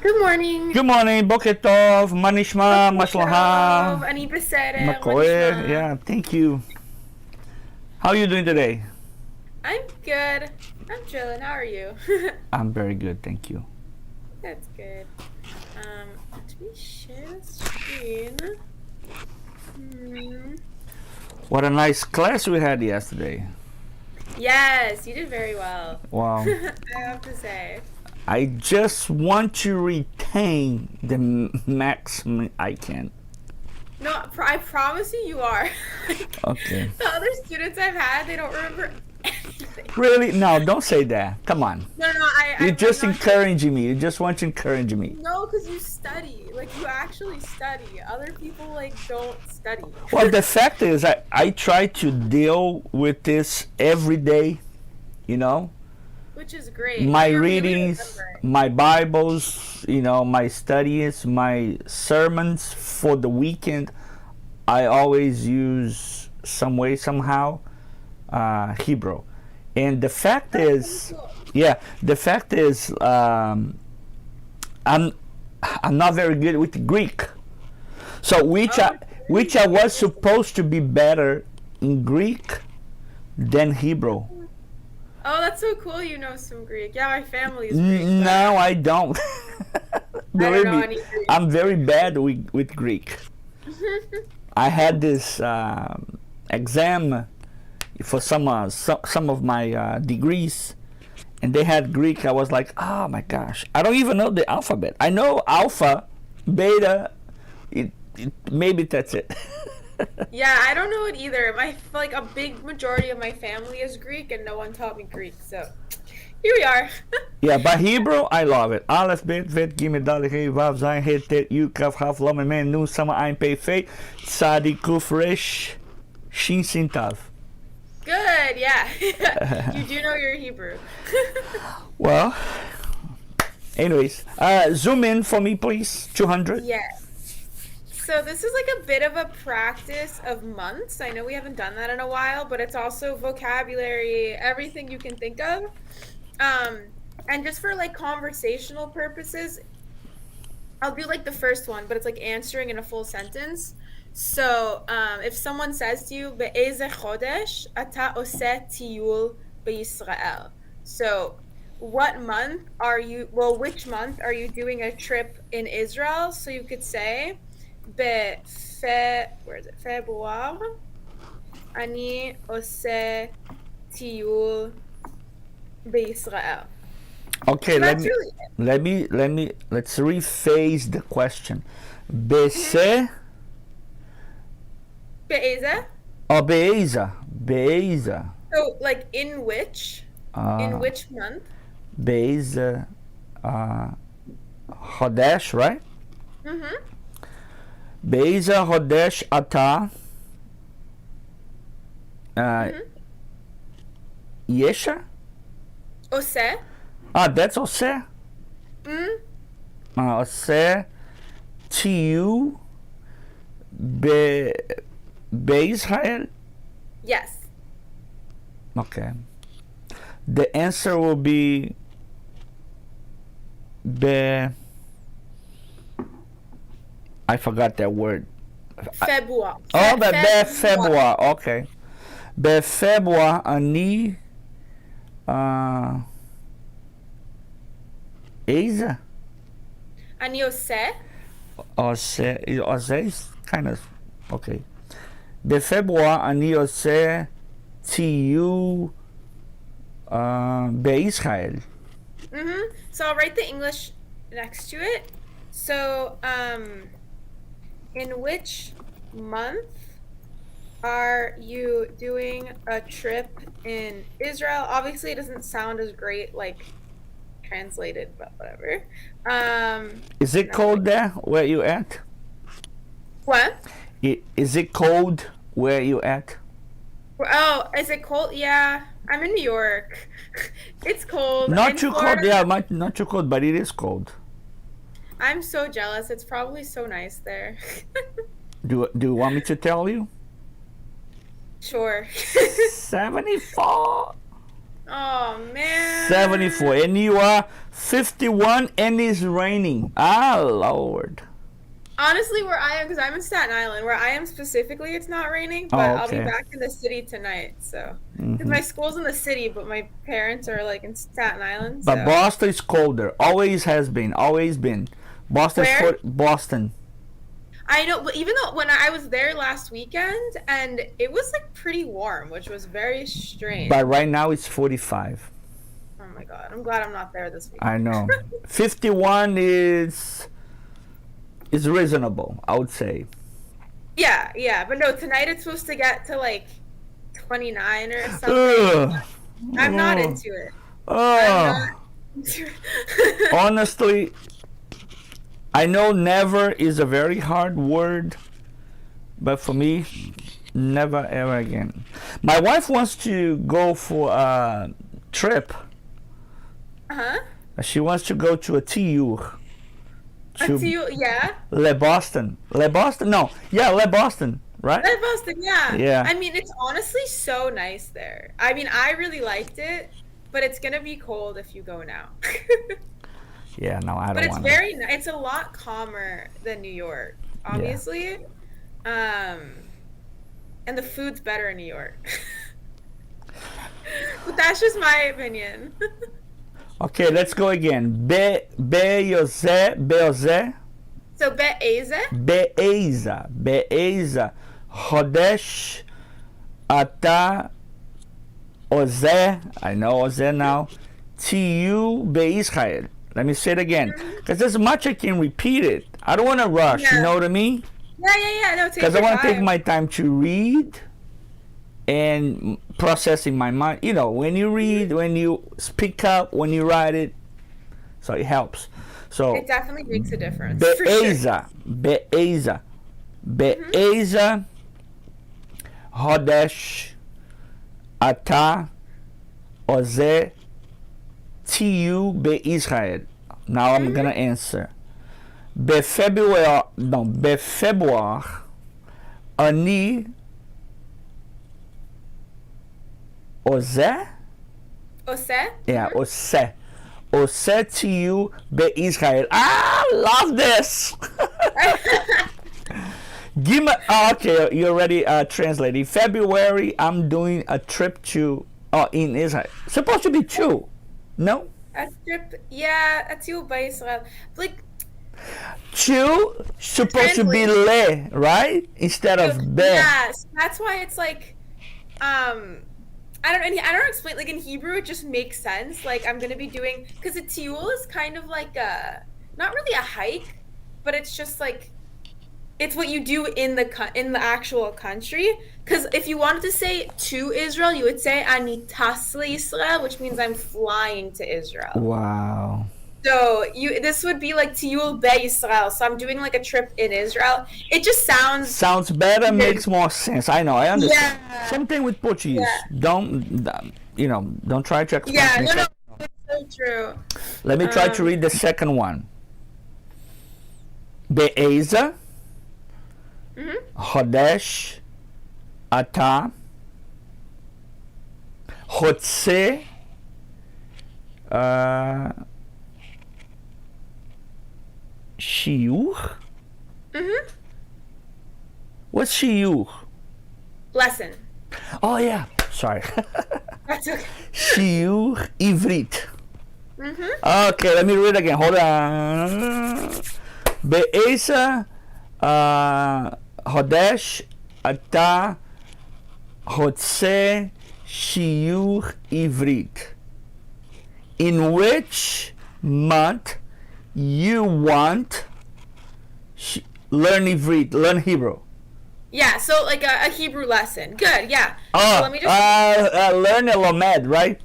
Good morning. Good morning, Boker Tov, Manishma, Maslaha, Ani Bethesda. Makoe. Yeah, thank you. How are you doing today? I'm good. I'm chilling. How are you? I'm very good, thank you. That's good. Let me share the screen. What a nice class we had yesterday. Yes, you did very well. Wow. I have to say. I just want to retain the maximum I can. No, I promise you are. Okay. The other students I've had, they don't remember anything. Really? No, don't say that. Come on. No, You're just I'm not- encouraging me. You just want to encourage me. No, because you study. Like, you actually study. Other people, don't study. Well, the fact is, I try to deal with this every day, you know? Which is great. My You're really readings, remembering. my Bibles, my studies, my sermons for the weekend, I always use some way, somehow, Hebrew. And the fact is, I'm not very good with Greek. So which I was supposed to be better in Greek than Hebrew. Oh, that's so cool. You know some Greek. Yeah, my family is Greek. No, I don't. I don't know any Greek. I'm very bad with Greek. I had this exam for some of my degrees, and they had Greek. I was like, oh my gosh, I don't even know the alphabet. I know alpha, beta. Maybe that's it. Yeah, I don't know it either. A big majority of my family is Greek, and no one taught me Greek. So here we are. Yeah, but Hebrew, I love it. Aleph, Bet, Vet, Gimel, Dalet, Hey, Vav, Zayin, Het, Tet, Yud, Kaf, Haf, Lamed, Mem, Nun, Sama, Ayin, Pei, Fei, Tzadi, Kuf, Resh, Shin, Sin, Tav. Good, yeah. You do know your Hebrew. Well, anyways, zoom in for me, please. 200. Yes. So this is a bit of a practice of months. I know we haven't done that in a while, but it's also vocabulary, everything you can think of. And just for conversational purposes, I'll do the first one, but it's answering in a full sentence. So if someone says to you, "Be'eze chodesh ata oseh tiyul beYisrael?" So which month are you doing a trip in Israel? So you could say, Februar, אני עושה טיול בישראל. Okay, So that's really it. let's rephrase the question. Bese באיזה? or Beiza. So in which month? Beiza Hodesh, right? Mm-hmm. Beiza Hodesh Ata Yesha? עושה? That's Ose. Ose Tiu Israel. Yes. Okay. The answer will be I forgot that word. Februar. Oh, בפברואר, אוקיי. בפברואר אני... איזה? אני עושה? עושה is kind of... אוקיי. בפברואר אני עושה טיול בישראל. So I'll write the English next to it. So, in which month are you doing a trip in Israel? Obviously, it doesn't sound as great translated, but whatever. Is it cold there where you at? What? Is it cold where you at? Oh, is it cold? Yeah, I'm in New York. It's cold. Not In too Florida, cold, yeah, not too cold, but it is cold. I'm so jealous. It's probably so nice there. Do you want me to tell you? Sure. 74. Oh man. 74. And you are 51 and it's raining. Ah, Lord. Honestly, where I am, because I'm in Staten Island, where I am specifically, it's not raining, but I'll be Okay. back in the city tonight. So, because my school's in the city, but my parents are like in Staten Island. But So, Boston is colder. Always has been. Always been. Boston's Where? Boston. I know, but even though when I was there last weekend, and it was like pretty warm, which was very strange. But right now it's 45. Oh my God, I'm glad I'm not there this weekend. I know. 51 is reasonable, I would say. Yeah, but no, tonight it's supposed to get to like 29 or something. Ugh. I'm not Oh. into it. Oh. Into it. Honestly, I know never is a very hard word, but for me, never ever again. My wife wants to go for a trip. Uh-huh. She wants to go to a TU. Yeah. Le Boston. Le Boston? No. Yeah, Le Boston, right? Red Boston, yeah. Yeah. I mean, it's honestly so nice there. I mean, I really liked it, but it's gonna be cold if you go now. Yeah, no, I But don't it's want very it's a lot calmer than New York, obviously. And the food's better in New York. But that's just my opinion. Okay, let's go again. Beoze. So Bethesda, Be'eza. Hodesh. Ata. Oze. I know Oze now. Tu Be'Israel. Let me say it again. Because there's much I can repeat it. I don't want to rush. You Yeah. know what I mean? yeah. No, take Because I your want to take time. my time to read and processing my mind. You know, when you read, when you speak up, when you write it, so it helps. So It definitely makes a difference. For sure. Be'eza, Hodesh, Ata, Oze, Tu Be'Israel. Now I'm gonna answer. בפברואר, אני עושה? Ose? Yeah, עושה טיול בישראל. I love this! Okay, you already translated. February, I'm doing a trip to in Israel. Supposed to be two, no? A trip, yeah, a טיול בישראל. Like, Two supposed to be le, right? Instead of be. yes, that's why it's like, I don't explain, like in Hebrew it just makes sense. Like I'm gonna be doing, because a tiul is kind of like not really a hike, but it's just like, it's what you do in the actual country. Because if you wanted to say to Israel, you would say ani tas Israel, which means I'm flying to Israel. Wow. So this would be like Tiyul Be Israel. So I'm doing like a trip in Israel. It just Sounds better, makes more sense. I know, I understand. Yeah. Same thing with Portuguese. Yeah. Don't try to explain. Yeah, no, it's so true. Let me try to read the second one. Be'eza, Hodesh, Ata, Hotse, Shiuch? What's Shiuch? Lesson. Oh yeah, sorry. That's okay. Shiuch Ivrit. Okay, let me read again. Hold on. Be'esa Hodesh Ata Hotse Shiuch Ivrit. In which month you want learn Ivrit, learn Hebrew? Yeah, so like a Hebrew lesson. Good, yeah. So Oh, let me just. learn a Lomed, right?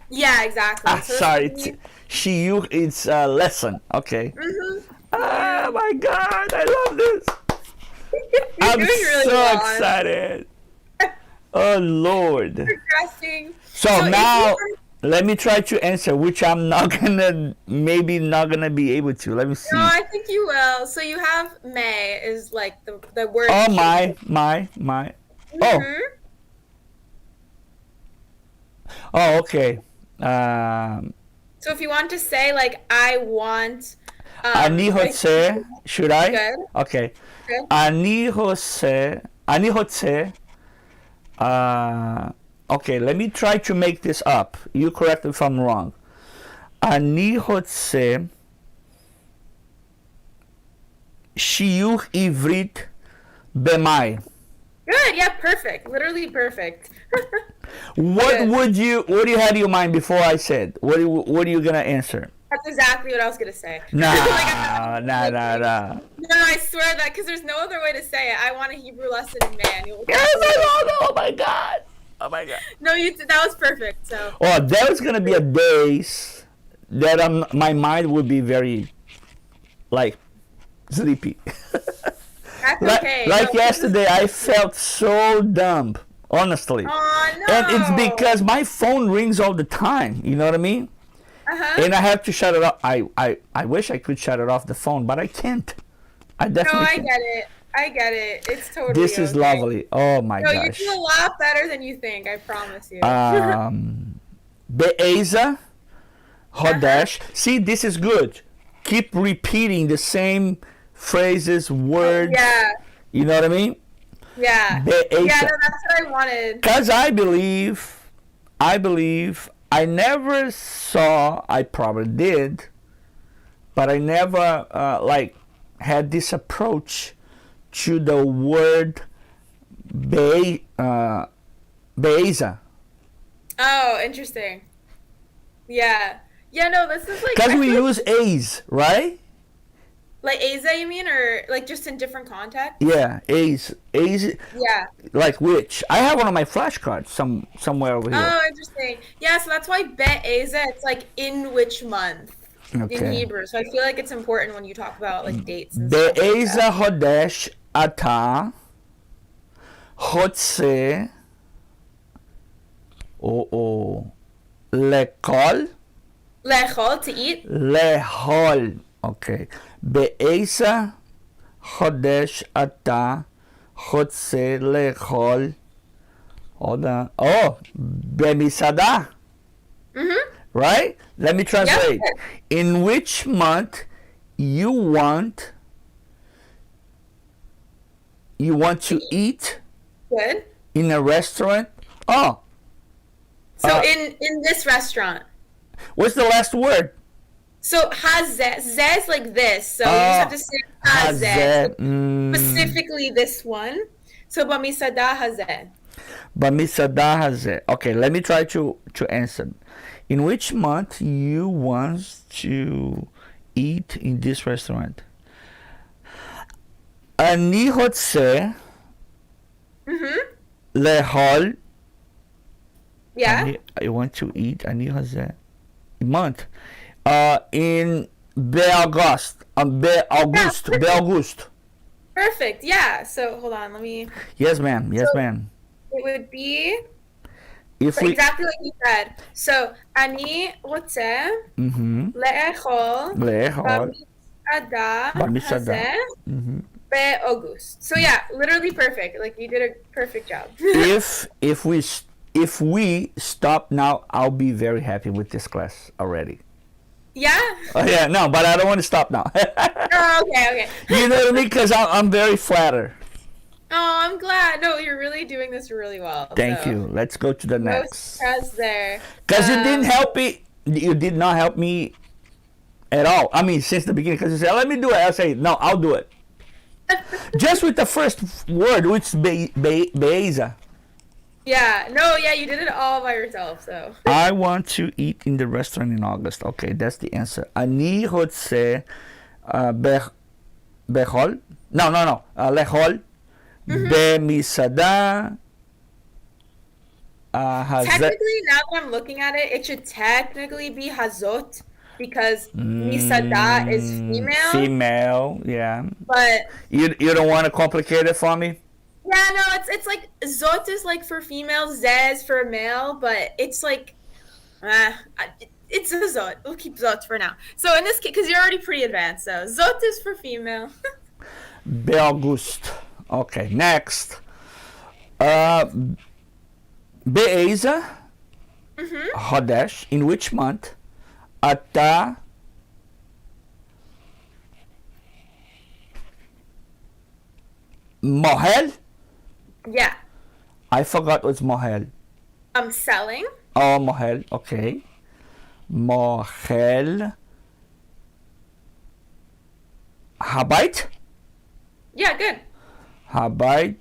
Yeah, exactly. So this Sorry, would be- Shiuch, it's a lesson. Okay. Oh my God, I love this. You're I'm doing really so well. excited. Oh Lord. Progressing. So if now you- let me try to answer, which I'm maybe not gonna be able to. Let me see. No, I think you will. So you have May is like the word. Oh my. Oh. Mhm. Oh, okay. So if you want to say like I want, אני like רוצה, should I? good, Okay. good. אני רוצה, okay, let me try to make this up. You correct if I'm wrong. אני רוצה שיעור עברית במאי. Good, yeah, perfect. Literally perfect. What Good. what do you have in your mind before I said? What are you gonna answer? That's exactly what I was gonna say. Nah, Like, nah. no, I swear that because there's no other way to say it. I want a Hebrew lesson in May. And you'll Yes, I know. Oh my god. Oh my god. No, that was perfect. So Oh, there's gonna be a days that my mind would be very like sleepy. that's like okay. like No, yesterday, I felt so dumb, honestly. Oh no. And it's because my phone rings all the time. You know what I mean? Uh-huh. And I have to shut it off. I wish I could shut it off the phone, but I can't. I No, definitely I can't. get it. I get it. It's totally This is okay. lovely. Oh my No, you gosh. do a lot better than you think. I promise you. Be'eza, Hodesh. See, this is good. Keep repeating the same phrases, words. Yeah. You know what I mean? Yeah. Be'eza. Yeah, no, that's what I wanted. Because I believe, I never saw, I probably did, but I never had this approach to the word Be'eza. Oh, interesting. Yeah. Yeah, no, this is like Because I we feel use A's, right? like Aza, you mean, or like just in different contexts? Yeah, A's. A's, Yeah. like which? I have one of my flashcards somewhere over here. Oh, interesting. Yeah, so that's why Bet Aza, it's like in which month in Okay. Hebrew. So I feel like it's important when you talk about like dates and stuff like Be'eza that. Hodesh Ata Hotse Lekol Lechol, to eat. Lehol. Okay. Be'eza Hodesh Ata Hotse Lehol. Hold on. Oh, Bemisada. Mm-hmm. Right? Let me translate. Yep. In which month you want to eat Good. in a restaurant? Oh, So in this restaurant. what's the last word? So hazeh, zeh is like this. So you just have to say hazeh. Hazeh. Specifically this one. So bamisada hazeh. Bamisada hazeh. Okay, let me try to answer. In which month you want to eat in this restaurant? אני רוצה לאכול. Yeah. I want to eat. אני רוצה. Month. In באוגוסט. באוגוסט. Perfect. Yeah. So hold on. Let me. Yes, ma'am. Yes, So- ma'am. It would be If we. exactly like you said. So אני רוצה Mm-hmm. לאכול לאכול. במסעדה במסעדה. הזה Mm-hmm. באוגוסט. So yeah, literally perfect. Like you did a perfect job. If we stop now, I'll be very happy with this class already. Yeah. Oh, yeah, no, but I don't want to stop now. Oh, okay. You know what I mean? Because I'm very flattered. Oh, I'm glad. No, you're really doing this really well. Thank so. you. Let's go to the No next. stress there. Because you didn't help me. You did not help me at all. I mean, since the beginning. Because you said, let me do it. I say, no, I'll do it. Just with the first word, which is Be'eza. Yeah. No, yeah, you did it all by yourself, so. I want to eat in the restaurant in August. Okay, that's the answer. אני רוצה לאכול. No. לאכול במסעדה הזה. Technically, now that I'm looking at it, it should technically be hazot because misada is female. Female, yeah. But You don't want to complicate it for me? yeah, no, it's like zot is like for female, zeh is for male, but it's like it's a zot. We'll keep zot for now. So in this case, because you're already pretty advanced, so zot is for female. באוגוסט. Okay, next. באיזה Hodesh, in which month? Ata Mohel? Yeah. I forgot what's Mohel. Selling. Oh, Mohel, okay. Mohel Habait? Yeah, good. Habait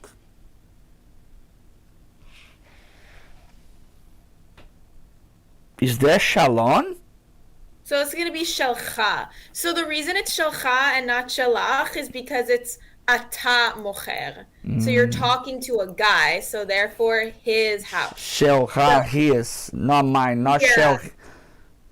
is there Shalom? So it's going to be shelcha. So the reason it's shelcha and not shelach is because it's ata mocher. So you're talking to a guy, so therefore his house. Shelcha, So, his, not mine, not yeah. Shel,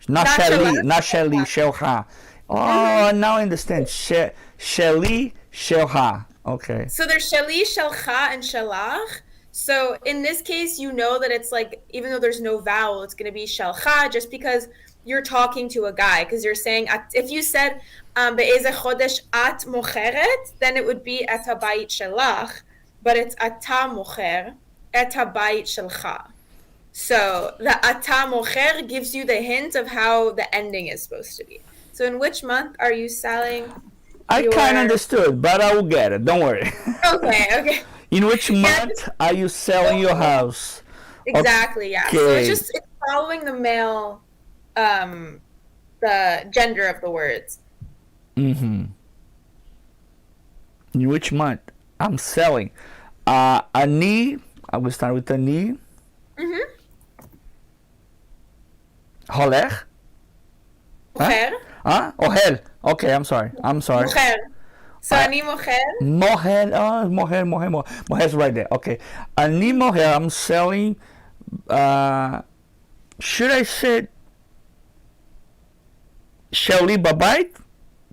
not Not Sheli, shelach. not Sheli, Shelcha. Oh, now I understand. Sheli, Shelcha. Okay. So there's sheli, shelcha, and shelach. So in this case, you know that it's like, even though there's no vowel, it's going to be shelcha just because you're talking to a guy. Because you're saying, if you said, be'eze chodesh at mocheret, then it would be et habayit shelach. But it's ata mocher, et habayit shelcha. So the ata mocher gives you the hint of how the ending is supposed to be. So in which month are you selling? I kind of understood, but I will get it. Don't worry. Okay. In which month are you selling your house? Exactly, yeah. So Okay. it's following the male, the gender of the words. Mm-hmm. In which month I'm selling? Ani, I will start with Ani. Mm-hmm. Holech? Mocher. Huh? Ohel. Okay, I'm sorry. Mocher. So ani mocher. Mohel. Oh, Mohel. Mohel's right there. Okay. Ani Mohel, I'm selling. Should I say Sheli Babait?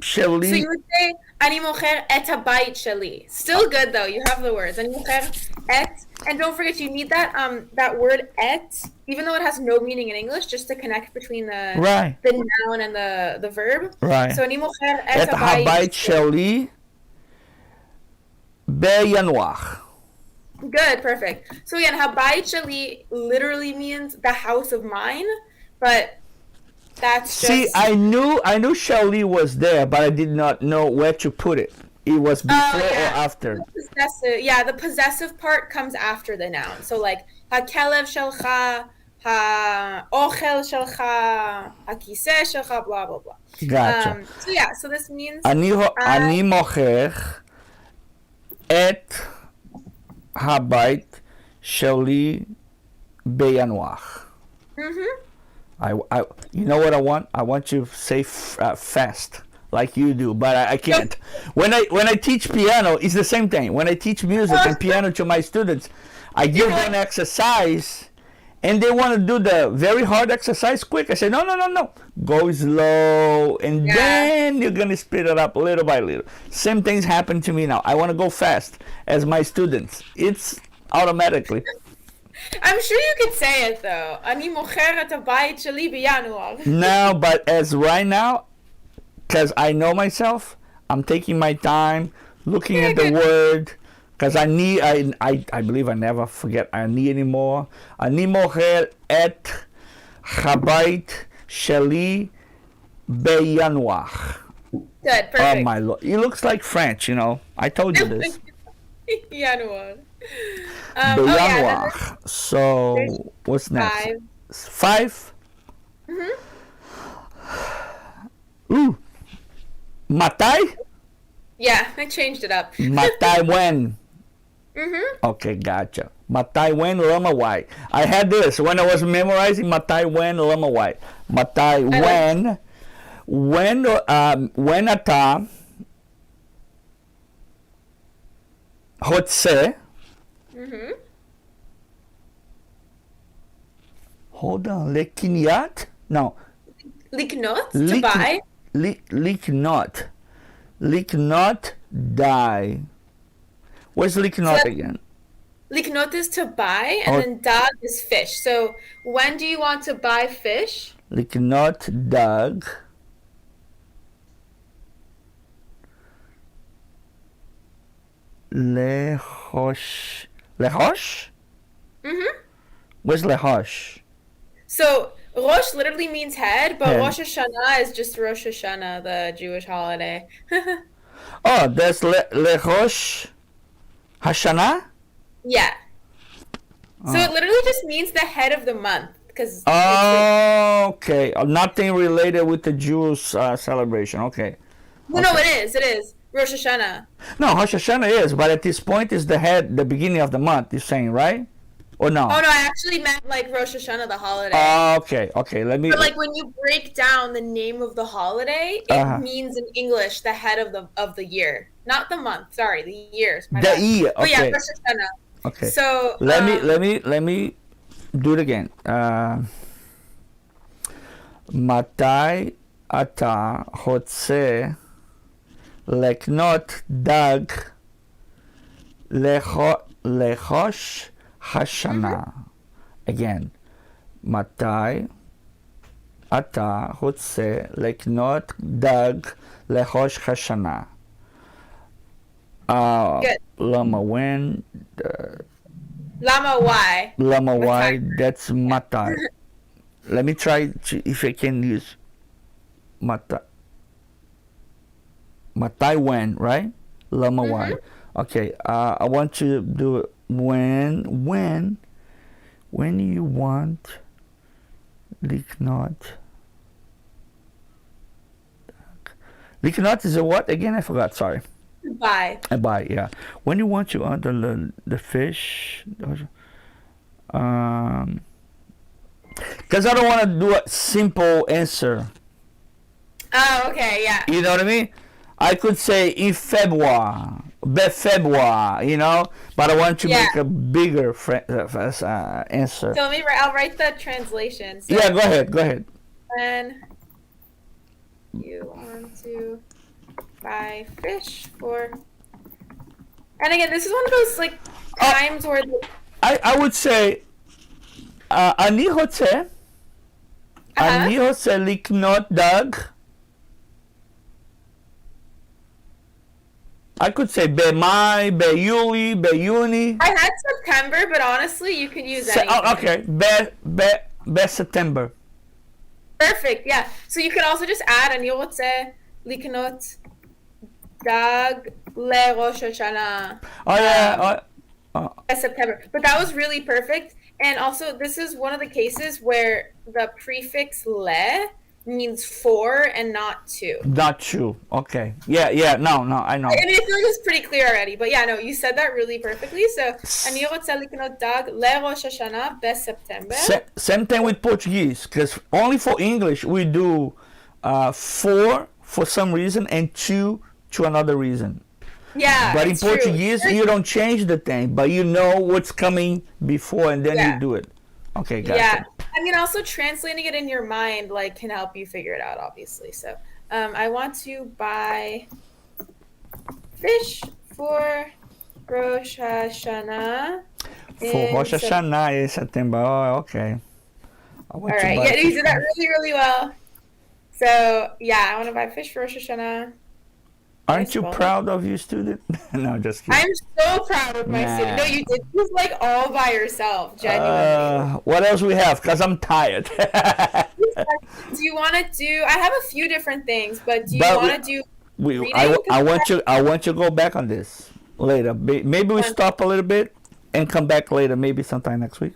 Sheli. So you would say ani mocher et habayit sheli. Still good though. You have the words ani mocher et, and don't forget you need that that word et, even though it has no meaning in English, just to connect between the Right. the noun and the verb. Right. So ani mocher Et et habayit Habayit Sheli Beyanuach. Good, perfect. So again, habayit sheli literally means the house of mine, but that's just See, I knew Sheli was there, but I did not know where to put it. It was before or after. The possessive part comes after the noun. So like hakelev shelcha, ha-ochel shelcha, hakiseh shelcha, blah blah blah. Gotcha. So this means אני מוכר את הבית שלי ביאנוח. You know what I want? I want you to say fast, like you do, but I can't. When I teach piano, it's the same thing. When I teach music and piano to my students, I give them an exercise, and they want to do the very hard exercise quick. I say, no. Go slow, and then you're going to speed it up little by little. Same things happen to me now. I want to go fast as my students. It's automatically. I'm sure you could say it though. Ani mocher et habayit sheli biyanuach. No, but as right now, because I know myself, I'm taking my time, looking at the word, because I believe I never forget ani anymore. Ani mocher et habait sheli beyanuach. Good, perfect. Oh my Lord, it looks like French, you know. I told you this. Yanuach. Beyanuach. So what's next? 5. Ooh. Matai? Yeah, I changed it up. Matai when? Okay, gotcha. Matai when lama white. I had this when I was memorizing Matai when lama white. Matai when ata hotse. Hold on, lekinyat? No. Liknot, to buy. Liknot. Liknot, die. Where's liknot again? Liknot is to buy, and then dag is fish. So when do you want to buy fish? Liknot, dag. Lehosh. Lehosh? Where's lehosh? So Rosh literally means head, but Head. Rosh Hashanah is just Rosh Hashanah, the Jewish holiday. Oh, that's Lechosh Hashanah? Yeah. So Oh. it literally just means the head of the month because it's like Okay. Nothing related with the Jewish celebration. Okay. no, Okay. it is Rosh Hashanah. No, Rosh Hashanah is, but at this point is the beginning of the month. You're saying, right? Or no? Oh no, I actually meant like Rosh Hashanah, the holiday. Okay. Okay. Let me. But like when you break down the name of the holiday, it Uh, means in English the head of the year, not the month. Sorry, the years. My the bad. year. But yeah, Okay. Rosh Hashanah. Okay. So Let me do it again. מתי אתה רוצה לקנות דג לראש השנה? Again. מתי אתה רוצה לקנות דג לראש השנה? good. למה when? Lama why? Lama What why? time? That's matai. Let me try if I can use matai. Matai when, right? Lama why? Okay. I want to do it when you want liknot. Liknot is a what again? I forgot. Sorry. Bye. I buy, yeah. When you want to order the fish, because I don't want to do a simple answer. Oh, okay, yeah. You know what I mean? I could say in February, February, but I want to Yeah. make a bigger answer. So I'll write the translation. So Yeah, go ahead. when you want to buy fish for, and again, this is one of those like times where I would say, אני רוצה לקנות דג. I could say במאי, ביולי, ביוני. I had September, but honestly, you can use anything. Okay, September. Perfect, yeah. So you can also just add אני רוצה לקנות דג לראש השנה. Oh yeah. September. But that was really perfect. And also, this is one of the cases where the prefix le means for and not to. Not true. Okay. Yeah. No, I know. I mean, I feel like it's pretty clear already. But yeah, no, you said that really perfectly. So, אני רוצה לקנות דג לראש השנה בספטמבר. Same thing with Portuguese, because only for English we do for some reason and to another reason. Yeah. But in true. Portuguese, you don't change the thing, but you know what's coming before, and then you do it. Okay, gotcha. Yeah. I mean, also translating it in your mind like can help you figure it out, obviously. So, I want to buy fish for Rosh Hashanah. For Rosh Hashanah in September. Oh, okay. All right. Yeah, you did that really, really well. So, yeah, I want to buy fish for Rosh Hashanah. Aren't you proud of your student? No, just kidding. I'm so proud of my student. No, you did this like all by yourself, genuinely. What else we have? Because I'm tired. Do you want to do? I have a few different things, but do you want to do? I want you to go back on this later. Maybe we stop a little bit and come back later. Maybe sometime next week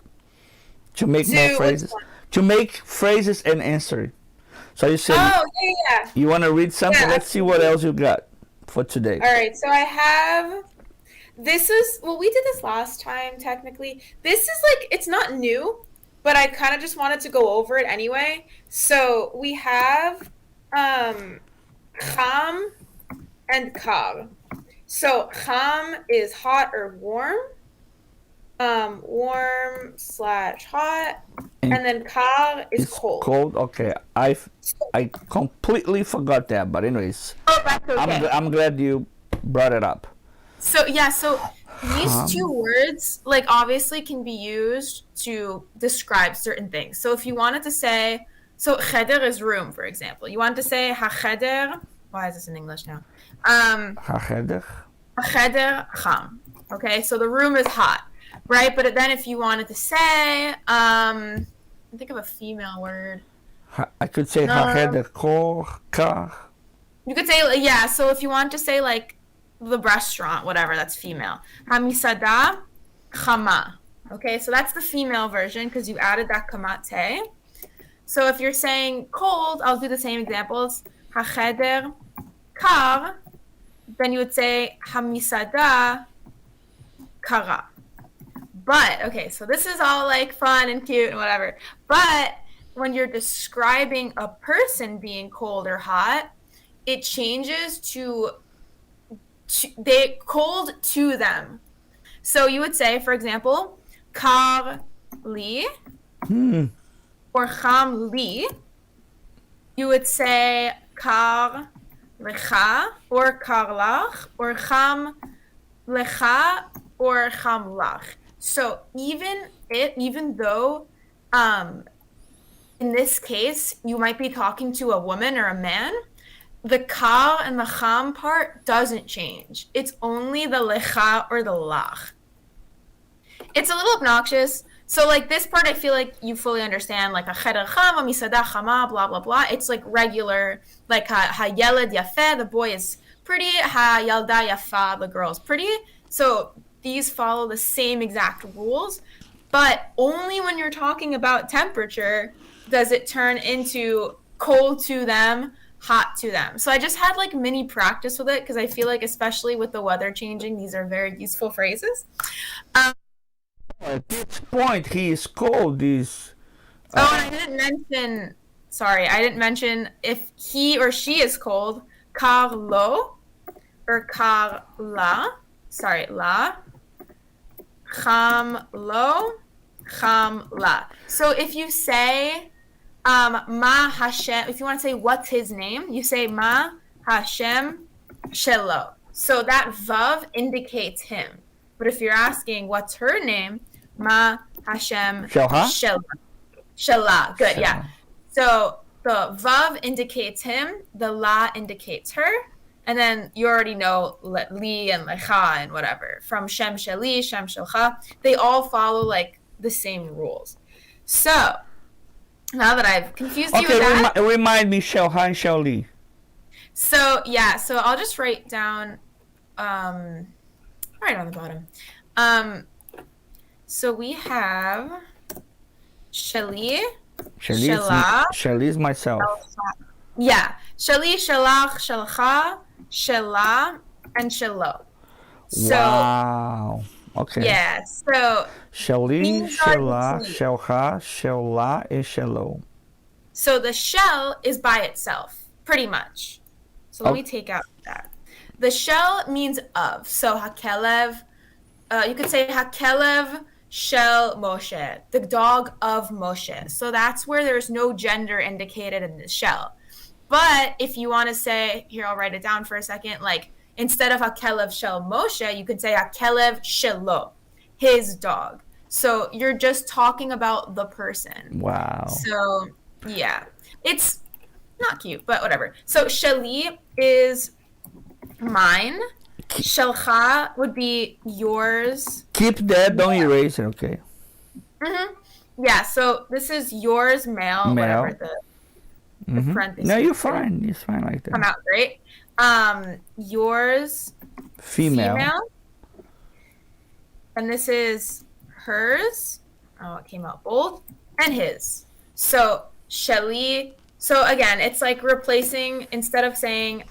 to make more phrases. To make phrases and answer. So you said. Oh yeah. You want to read something? Yeah, Let's see what else you got for today. All right. So I have. This is we did this last time. Technically, this is like it's not new, but I kind of just wanted to go over it anyway. So we have cham and kar. So cham is hot or warm, warm/hot, and then kar is cold. Cold. Okay, I completely forgot that. But anyways, that's okay. I'm glad you brought it up. So yeah, so these two words, like obviously, can be used to describe certain things. So if you wanted to say, so cheder is room, for example. You wanted to say hacheder. Why is this in English now? Hacheder. Hacheder cham. Okay, so the room is hot, right? But then if you wanted to say, think of a female word. I could say hacheder kar. You could say, yeah, so if you want to say like the restaurant, whatever, that's female. Hamisada chama. Okay, so that's the female version because you added that kamate. So if you're saying cold, I'll do the same examples. Hacheder kar. Then you would say hamisada kara. But, okay, so this is all like fun and cute and whatever. But when you're describing a person being cold or hot, it changes to they cold to them. So you would say, for example, kar li or cham li. You would say kar lecha or kar lach or cham lecha or cham lach. So even though in this case you might be talking to a woman or a man, the ka and the cham part doesn't change. It's only the lecha or the lach. It's a little obnoxious. So like this part I feel like you fully understand, like a cheder cham, a misada chama, blah blah blah. It's like regular, like ha yeled yafeh, the boy is pretty, ha yalda yafa, the girl's pretty. So these follow the same exact rules, but only when you're talking about temperature does it turn into cold to them, hot to them. So I just had like mini practice with it because I feel like especially with the weather changing, these are very useful phrases. At this point, he is cold. And I didn't mention if he or she is cold, kar lo or kar la. Sorry, la. Cham lo, cham la. So if you say ma Hashem, if you want to say what's his name, you say ma Hashem shelo. So that vav indicates him. But if you're asking what's her name, ma Hashem shela. Shela. Good, yeah. So the vav indicates him, the la indicates her. And then you already know li and lecha and whatever. From shem sheli, shem shelcha, they all follow like the same rules. So now that I've confused you with that, remind me shelha and sheli. So yeah, so I'll just write down right on the bottom. So we have sheli, shela, Sheli is myself. Yeah, sheli, shelach, shelcha, shela, and shelo. So, wow. Okay. Yeah. So sheli, shela, shelcha, shela, and shelo. So the shell is by itself, pretty much. So let me take out that. The shell means of. So hakelev, you could say hakelev shel Moshe, the dog of Moshe. So that's where there's no gender indicated in the shell. But if you want to say, here, I'll write it down for a second, like instead of hakelev shel Moshe, you could say hakelev shelo, his dog. So you're just talking about the person. Wow. So yeah, it's not cute, but whatever. So sheli is mine. Shelcha would be yours. Keep that, don't erase it, okay? Yeah, so this is yours, male. Whatever the parentheses. No, you're fine. You're fine like that. Come out great. Yours, female. And this is hers. Oh, it came out bold. And his. So sheli. So again, it's like replacing, instead of saying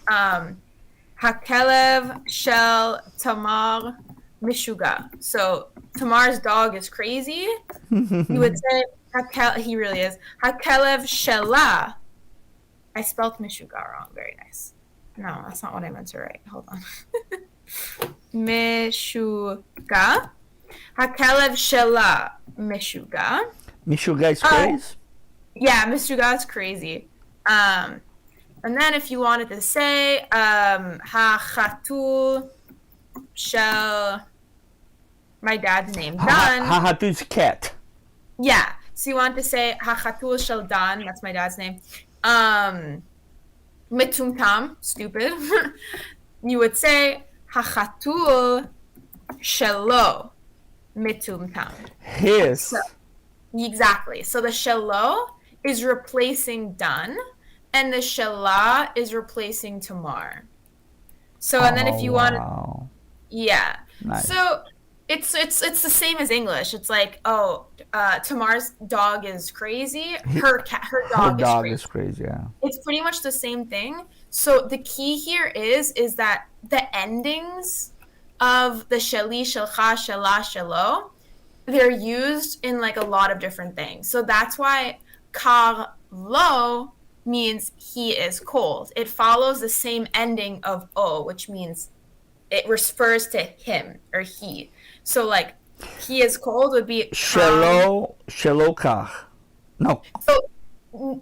hakelev shel Tamar mishuga. So Tamar's dog is crazy. You would say he really is. Hakelev shela. I spelled mishuga wrong. Very nice. No, that's not what I meant to write. Hold on. Mishuga. Hakelev shela mishuga. Mishuga is crazy? Yeah, mishuga is crazy. And then if you wanted to say ha-chatul shel my dad's name, Dan. Ha-chatul is cat. Yeah. So you want to say ha-chatul shel Dan, that's my dad's name. Metumtam, stupid. You would say ha-chatul shelo metumtam. His. So, Exactly. So the shelo is replacing done, and the shelah is replacing Tamar. So, and then Oh if you want, wow. yeah. Nice. So it's the same as English. It's like, oh, Tamar's dog is crazy. He, Her her dog is dog crazy. is crazy, yeah. It's pretty much the same thing. So the key here is that the endings of the sheli, shelcha, shelah, shelo, they're used in like a lot of different things. So that's why kar lo means he is cold. It follows the same ending of o, which means it refers to him or he. So like he is cold would be kam. Shelo kach. No. So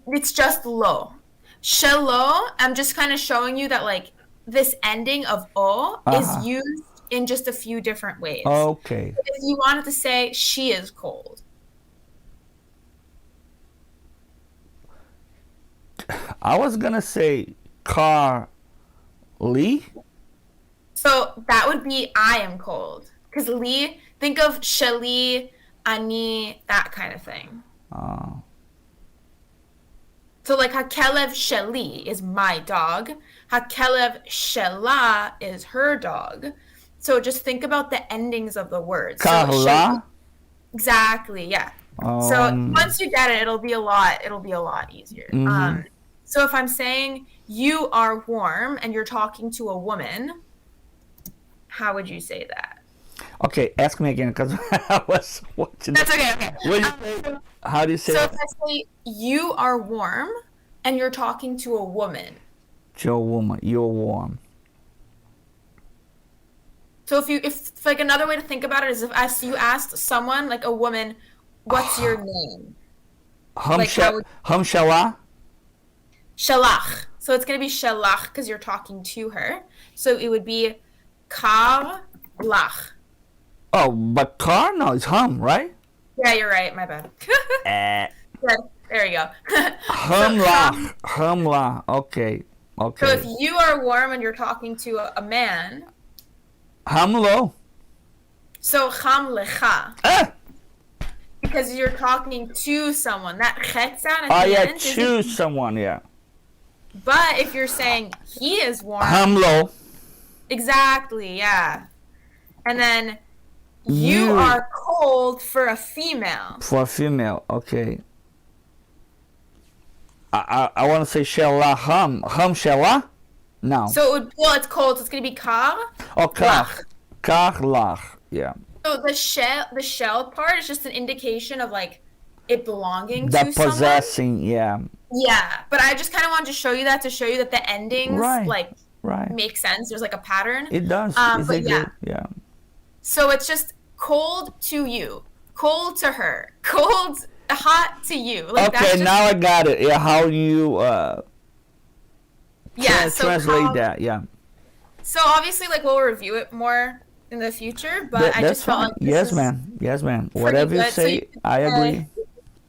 it's just lo. Shelo, I'm just kind of showing you that like this ending of o is Uh-huh. used in just a few different ways. Okay. If you wanted to say she is cold. I was gonna say car Lee. So that would be I am cold. Because Li, think of Shali, Ani, that kind of thing. Uh, So like Hakelev Shali is my dog. Hakelev Shela is her dog. So just think about the endings of the words. So Shali, Carla. exactly, yeah. So once you get it, it'll be a lot easier. Mhm. So if I'm saying you are warm and you're talking to a woman, how would you say that? Okay, ask me again because I was watching. That's okay, okay. What do you say? How do you say So it? if I say you are warm and you're talking to a woman. You're a woman. You're warm. So if like another way to think about it is if you asked someone, like a woman, what's your name? Like how would Hamshala. Shalach. So it's gonna be Shalach because you're talking to her. So it would be Kar Lach. Oh, but car? No, it's hum, right? Yeah, you're right. My bad. Eh. Good. There you go. Hamla. Hamla. Okay. So Okay. if you are warm and you're talking to a man, Hamlo. so Cham Lecha. Ah! Because you're talking to someone. That chet sound at Oh, the yeah, end choose someone, yeah. But if you're saying he is warm, Hamlo. exactly, yeah. And then you are cold for a female. For a female, okay. I want to say Shella Hum. Hum Shella? No. So it's cold, so it's gonna be kar. Oh, Kach. Kach Lach. Yeah. So the shell part is just an indication of like it belonging The to someone. possessing, yeah. Yeah, but I just kind of wanted to show you that the endings Right. make sense. There's like a pattern. It does. Is But it yeah. good? Yeah. So it's just cold to you, cold to her, cold, hot to you. Like Okay, that's just, now I got it. Yeah, how you so translate that? Yeah. So obviously, like we'll review it more in the future, but I That's just felt fine. like this Yes, is man. Yes, man. pretty Whatever you good. So say, you could I agree.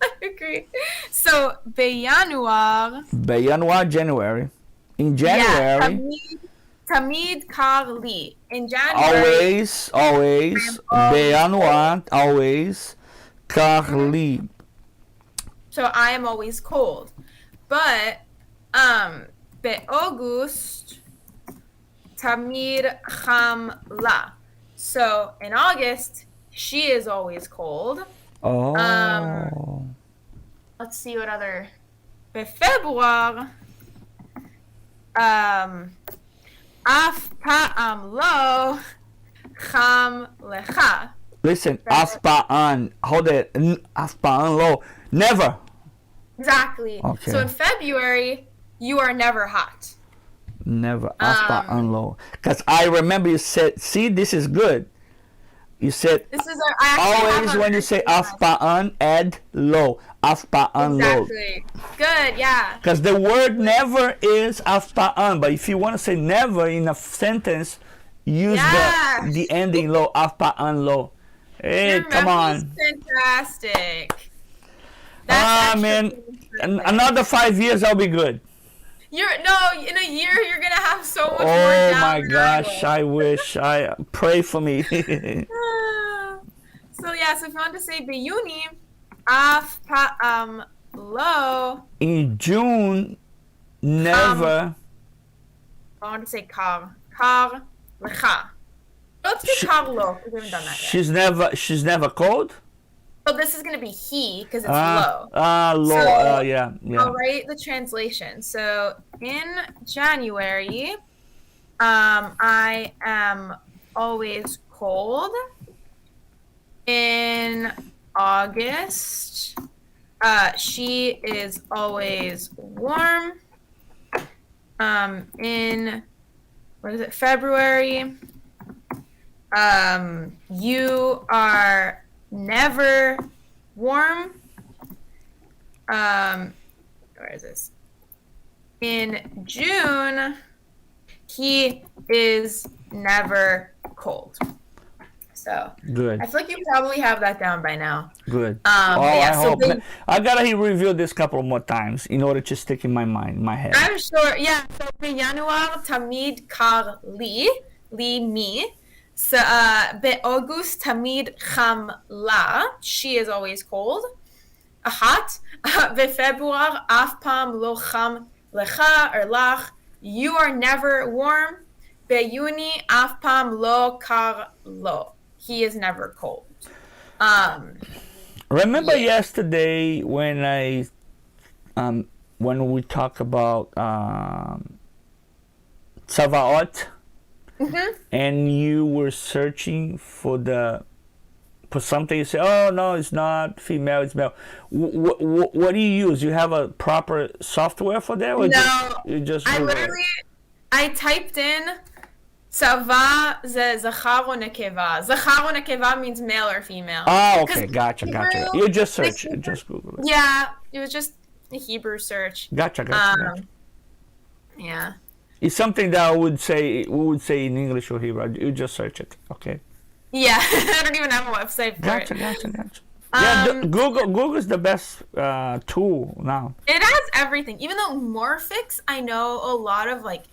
I agree. So Beyanuar. January, January. In January, Yeah, Tamid Karli. In January. always. January, always. Carly. So I am always cold. But August Tamid Chamla. So in August, she is always cold. Oh. Let's see what other. February. Af pa'am lo cham lecha. Listen, afpa'an. Hold it. Afpa'an lo. Never. Exactly. Okay. So in February, you are never hot. Never. Afpa'an lo. Because I remember you said, see, this is good. You said, This is I actually always have when you say afpa'an, add lo. Afpa'an lo. Exactly. Good, yeah. Because the word never is afpa'an, but if you want to say never in a sentence, use Yeah. the ending lo, afpa'an lo. Hey, Your come memory's on. fantastic. Man, another 5 years, I'll be good. In a year you're gonna have so much more Oh down my than gosh, will. I wish. I pray for me. So yeah, so if you want to say Beyuni, Af pa'am lo. In June, never. I want to say kar. Kar lecha. Let's do kar lo, because we haven't done that yet. She's never cold? So this is going to be he, because it's lo. Lo. So, yeah. I'll write the translation. So in January, I am always cold. In August, she is always warm. In February, you are never warm. Where is this? In June, he is never cold. So good. I feel like you probably have that down by now. Good. I hope. I gotta review this couple more times in order to stick in my mind, my head. I'm sure. Yeah. So בינואר תמיד קר לי, me. So באוגוסט תמיד חם לה, she is always cold. אחת. בפברואר אף פעם לא חם לך or לך, you are never warm. ביוני אף פעם לא קר לו. He is never cold. Remember yesterday when when we talk about Tzavaot, and you were searching for something, you say, oh no, it's not female, it's male. What do you use? You have a proper software for that? Or no, you just I typed in Tzava ze zachar or nekeva. Zachar or nekeva means male or female. Oh, okay, gotcha. You just search, just Google it. Yeah, it was just a Hebrew search. Gotcha. Yeah. It's something that we would say in English or Hebrew. You just search it, okay? Yeah, I don't even have a website for it. Gotcha. Yeah, Google is the best tool now. It has everything. Even though Morphix, I know a lot of like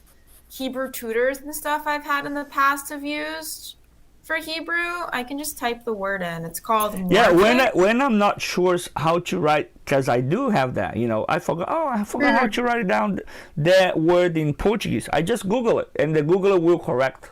Hebrew tutors and stuff I've had in the past have used for Hebrew. I can just type the word in. It's called Morphix. Yeah, when I'm not sure how to write, because I do have that, I forgot how to write down that word in Portuguese. I just Google it, and the Googler will correct.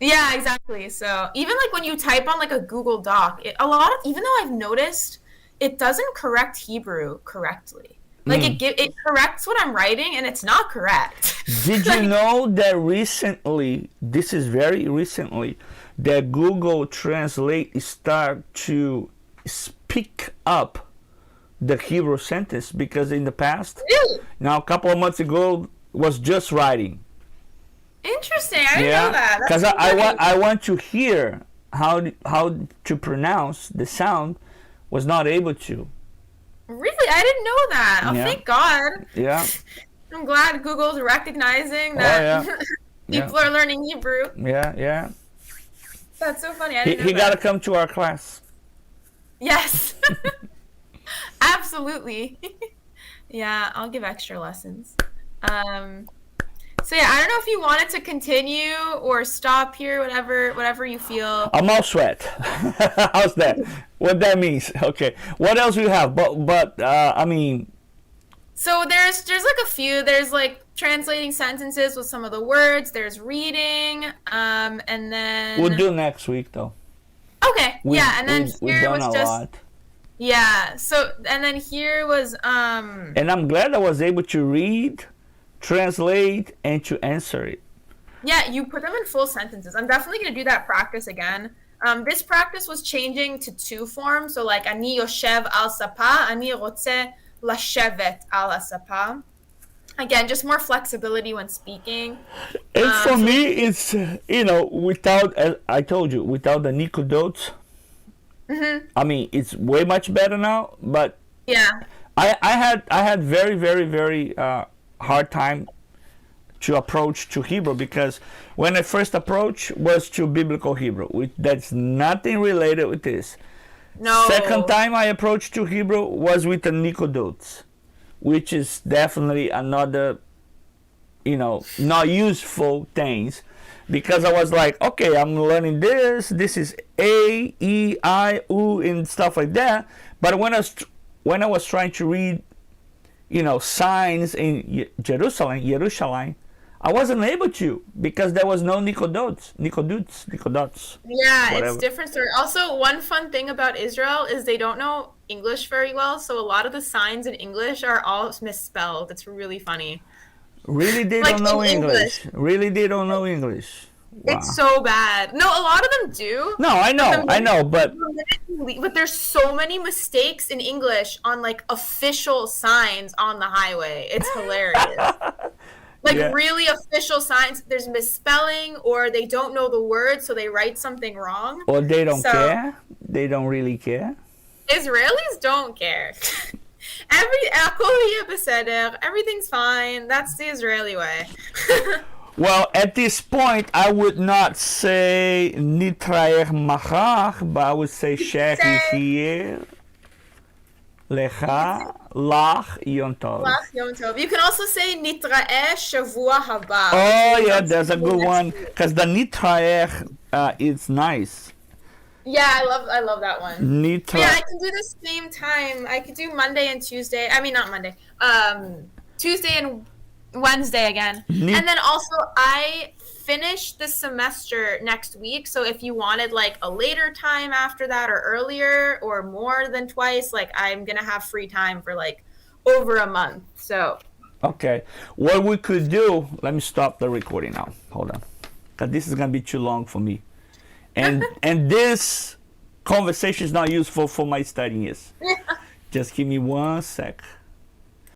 Yeah, exactly. So even like when you type on like a Google Doc, even though I've noticed it doesn't correct Hebrew correctly. Like it corrects what I'm writing, and it's not correct. Did you know that recently, this is very recently, that Google Translate start to speak up the Hebrew sentence? Because in the past, Really? now a couple of months ago, was just writing. Interesting. I didn't know that. Because I want to hear how to pronounce the sound, was not able to. Really? I didn't know that. Oh, thank God. Yeah. I'm glad Google's recognizing that people are learning Hebrew. Yeah. That's so funny. I didn't know he that. got to come to our class. Yes. Absolutely. Yeah, I'll give extra lessons. So yeah, I don't know if you wanted to continue or stop here, whatever you feel. I'm all sweat. How's that? What that means? Okay. What else you have? But I mean. So there's like a few. There's like translating sentences with some of the words. There's reading, and then. We'll do next week though. Okay. And then here was just. Lot. Yeah. So and then here was. And I'm glad I was able to read, translate, and to answer it. Yeah, you put them in full sentences. I'm definitely going to do that practice again. This practice was changing to two forms. So like, אני יושב על ספה, אני רוצה לשבת על הספה. Again, just more flexibility when speaking. And for me, it's, without, as I told you, without the nikodotes. I mean, it's way much better now, but yeah, I had very, very, very hard time to approach to Hebrew, because when I first approached was to biblical Hebrew, that's nothing related with this. No. Second time I approached to Hebrew was with the nikodotes, which is definitely another, not useful things. because I was like, okay, I'm learning this. This is A, E, I, U, and stuff like that. But when I was trying to read, signs in Jerusalem, I wasn't able to because there was no Nicodotes. Yeah, Whatever. it's different story. Also, one fun thing about Israel is they don't know English very well, so a lot of the signs in English are all misspelled. It's really funny. Really, they Like don't know in English. Really, they don't know English. Wow. It's so bad. No, a lot of them do. No, I know, but there's so many mistakes in English on like official signs on the highway. It's hilarious. Like Yeah. really official signs, there's misspelling or they don't know the word, so they write something wrong. or they don't So- care. They don't really care. Israelis don't care. Everything's fine. That's the Israeli way. Well, at this point, I would not say nitraer machach, but I would say shechier lecha lach yom tov. Lach Yom Tov. You can also say nitra'eh shavua haba. Oh yeah, there's a good one because the nitraer is nice. Yeah, I love that one. Nitra. Yeah, I can do the same time. I could do Monday and Tuesday. I mean, not Monday. Tuesday and Wednesday again. And then also, I finish the semester next week. So if you wanted like a later time after that or earlier or more than twice, like I'm going to have free time for like over a month. So. Okay. What we could do, let me stop the recording now. Hold on. Because this is going to be too long for me. And this conversation is not useful for my studying. Just give me 1 sec.